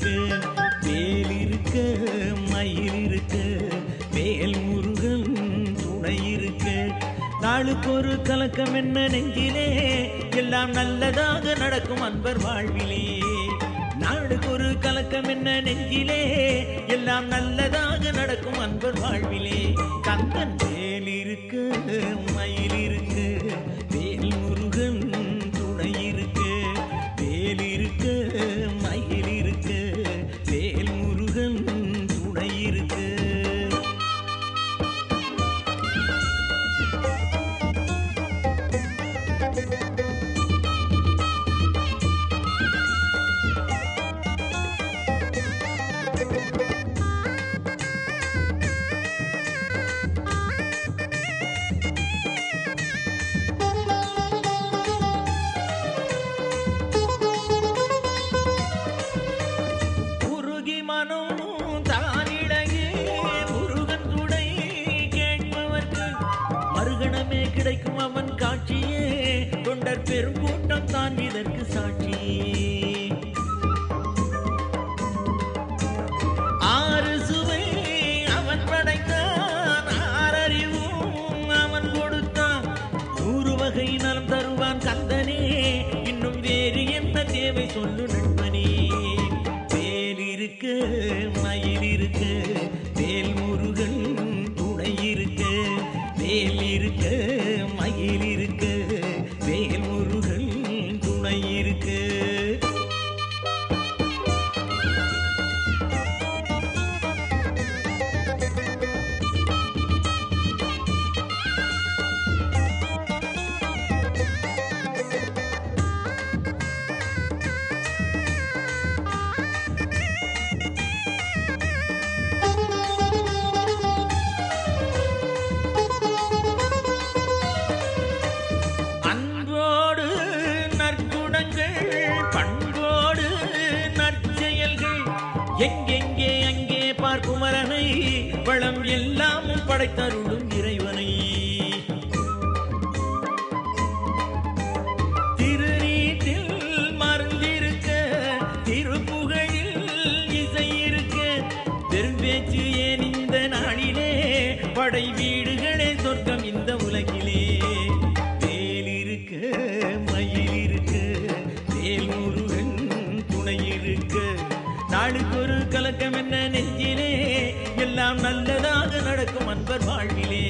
இருக்கு, வேல் இருக்க மயில் இருக்கு, வேல் முருகன் துணை இருக்கு. நாளுக்கு ஒரு கலக்கம் என்ன நெஞ்சிலே, எல்லாம் நல்லதாக நடக்கும் அன்பர் வாழ்விலே. நாளுக்கு ஒரு கலக்கம் என்ன நெஞ்சிலே, எல்லாம் நல்லதாக நடக்கும் அன்பர் வாழ்விலே. கந்தன் வேல் இருக்கு மயில் இருக்கு, வேல் முருகன் துணை இருக்கு, வேல் இருக்கு மயில் இருக்கு, வேல் முருகன் துணை இருக்கு. மறுகணமே கிடைக்கும் அவன் காட்சியே, தொண்டர் பெரும் கூட்டம் தான் இதற்கு சாட்சி. ஆறு சுவை அவன் படைத்தான், ஆறறிவும் அவன் கொடுத்தான். 100 வகை நலம் தருவான் கந்தனே, இன்னும் வேறு என்ன தேவை சொல்லு நண்பனே. வேல் இருக்கு மயில் இருக்கு, வேல் முருகன் துணை இருக்கு, வேல் இருக்க மயில் இருக்க, வேல் முருகன் துணை இருக்கு. பண்போடு நற்செயல்கள் எங்கெங்கே அங்கே பார்க்குமரனை, வளம் எல்லாமும் படைத்தருளும் இறைவனை. திருநீட்டில் மருந்திருக்க, திருப்புகழில் இசை இருக்க, பெரும்பேச்சு ஏன் இந்த நாளிலே, படை வீடுகளே சொர்க்கம் இந்த உலகிலே. வேல் இருக்க மயில் இருக்க, வேல் முருகன் துணை இருக்க. நாளுக்கு ஒரு கலக்கம் என்ன நெஞ்சிலே, எல்லாம் நல்லதாக நடக்கும் அன்பர் வாழ்விலே.